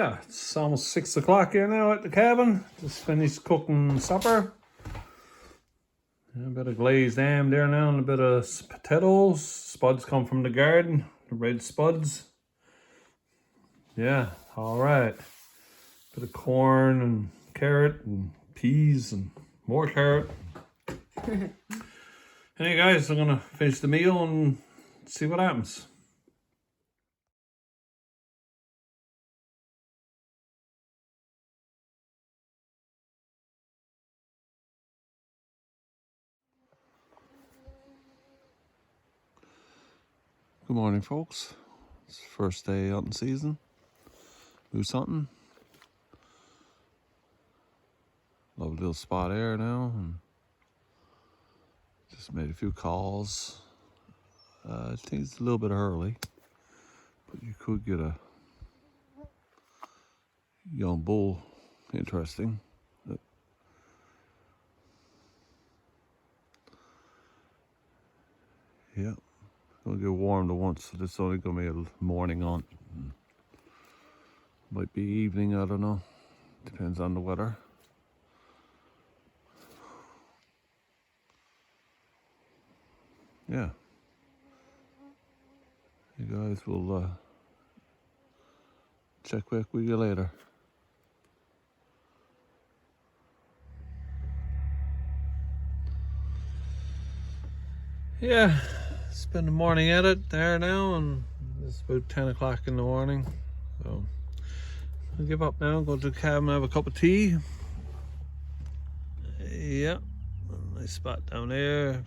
Yeah, it's almost 6 o'clock here now at the cabin. Just finished cooking supper. A bit of glazed ham there now and a bit of potatoes. Spuds come from the garden, the red spuds. Yeah, all right. Bit of corn and carrot and peas and more carrot. Hey guys, I'm gonna finish the meal and see what happens. Good morning, folks. It's the first day hunting season. Moose hunting. Lovely little spot here now, and just made a few calls. I think it's a little bit early, but you could get a young bull. Interesting. Yeah, it's gonna get warm to once, so it's only gonna be a morning hunt. Might be evening, I don't know. Depends on the weather. Yeah. You guys will check back with you later. Yeah, spend the morning at it there now, and it's about 10 o'clock in the morning. So I'll give up now, go to the cabin, have a cup of tea. Yeah, nice spot down there.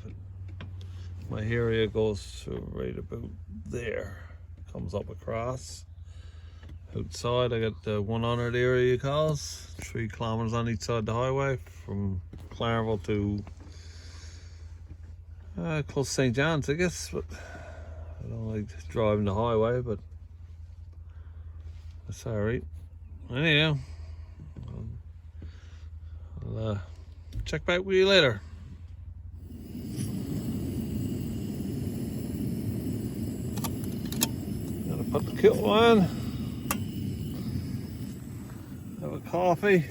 My area goes to right about there, comes up across. Outside I got the 100 area calls, 3 kilometers on each side of the highway from Clareville to close to St. John's, I guess, but I don't like driving the highway, but that's alright. Anyhow, I'll check back with you later. Gotta put the kettle on, have a coffee.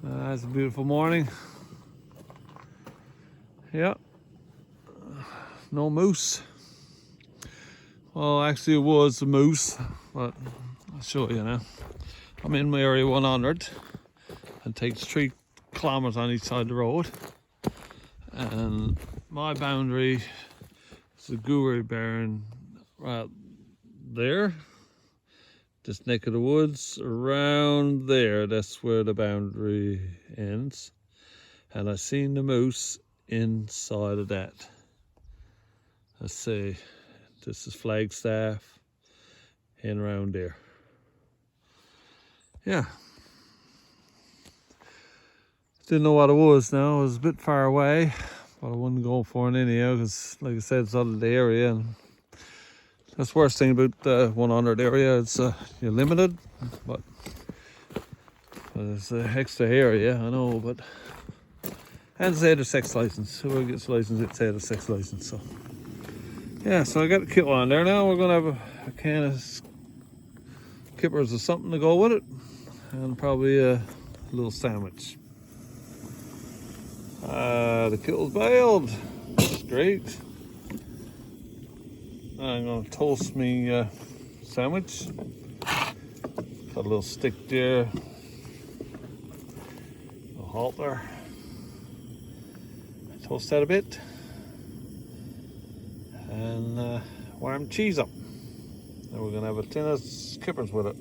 It's a beautiful morning. Yeah, no moose. Well, actually it was a moose, but I'll show you now. I'm in my area 100. It takes 3 kilometers on each side of the road. And my boundary is the Goury Barn right there. This neck of the woods around there, that's where the boundary ends. And I seen the moose inside of that. Let's see, this is Flagstaff and around there. Yeah. Didn't know what it was now, it was a bit far away, but I wouldn't go for it anyhow because, like I said, it's out of the area. And that's the worst thing about the 100 area, it's you're limited, but there's an extra area, I know, but and it's a sex license. Whoever gets a license, it's a sex license. So yeah, so I got the kettle on there now. We're gonna have a can of kippers or something to go with it, and probably a little sandwich. The kettle's boiled. That's great. I'm gonna toast me sandwich. Got a little stick there, a halter. Toast that a bit, and warm cheese up. And we're gonna have a tin of kippers with it.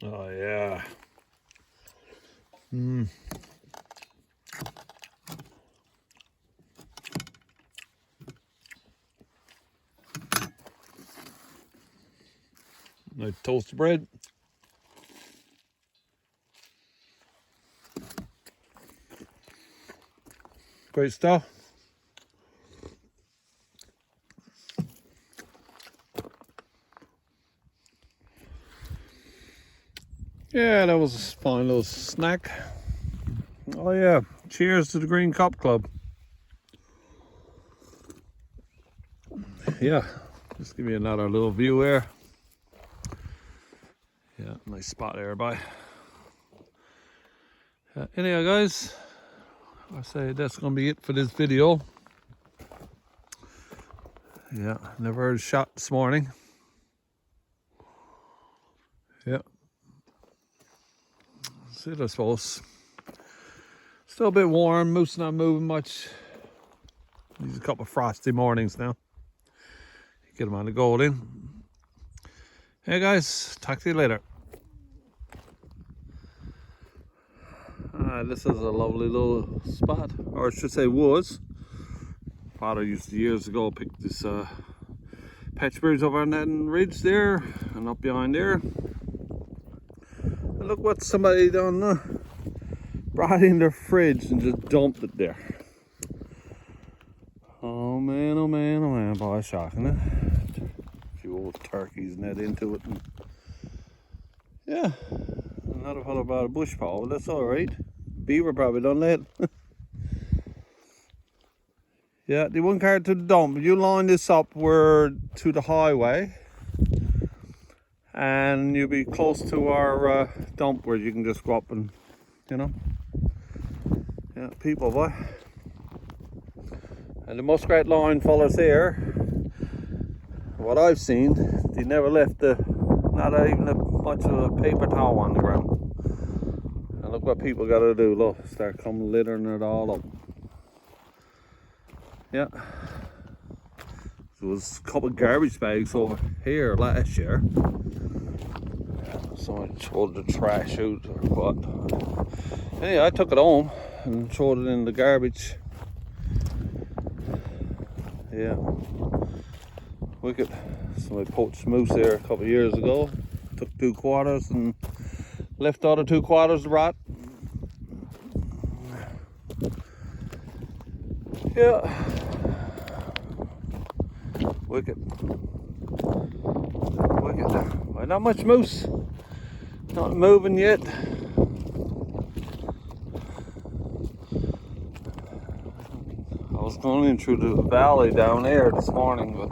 Oh yeah. Nice toasted bread. Great stuff. Yeah, that was a fine little snack. Oh yeah, cheers to the Green Cup Club. Yeah, just give me another little view here. Yeah, nice spot there, bye. Anyhow guys, I say that's gonna be it for this video. Yeah, never heard a shot this morning. Yeah, that's it I suppose. Still a bit warm, moose not moving much. These a couple of frosty mornings now. Get them on the gold in. Hey guys, talk to you later. This is a lovely little spot, or I should say was. Father used to years ago pick this patchberries over on that ridge there and up behind there. And look what somebody done, brought in their fridge and just dumped it there. Oh man, oh man, oh man, boy, shocking it. A few old turkeys and that into it. And yeah, another fellow brought a bush paw, but that's alright. Beaver probably done that. Yeah, they wouldn't carry it to the dump. You line this up where to the highway, and you'll be close to our dump where you can just go up and, you know. Yeah, people, boy. And the muskrat line fellas here, what I've seen, they never left not even a bunch of a paper towel on the ground. And look what people got to do. Look, start coming littering it all up. Yeah. There was a couple of garbage bags over here last year. Someone threw the trash out or what. Anyway, I took it home and threw it in the garbage. Yeah. Wicked. Somebody poached moose there a couple of years ago. Took 2 quarters and left the other 2 quarters to rot. Yeah. Wicked. Wicked. Well, not much moose. Not moving yet. I was going in through the valley down there this morning, but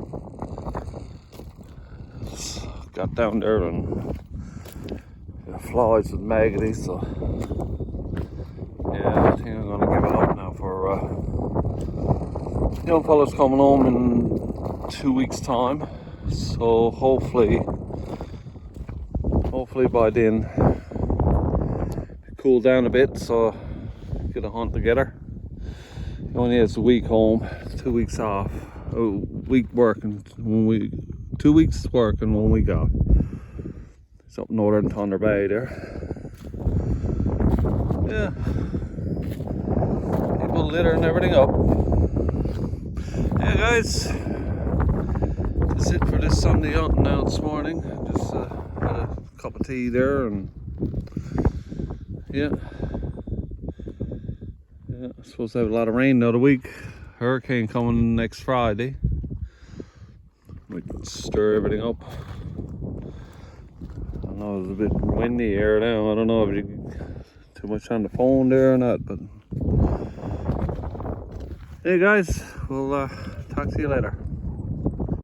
got down there and flies with maggoty, so yeah, I think I'm gonna give it up now for young fella's coming home in 2 weeks' time, so hopefully by then cool down a bit, so get a hunt together. He only has a week home, 2 weeks off, a week working 2 weeks working, 1 week off. It's up northern Thunder Bay there. Yeah, people littering everything up. Yeah guys, that's it for this Sunday hunting now this morning. Just had a cup of tea there, and yeah, I'm supposed to have a lot of rain the other week. Hurricane coming next Friday. We can stir everything up. I know it's a bit windy here now. I don't know if you too much on the phone there or not, but hey guys, we'll talk to you later.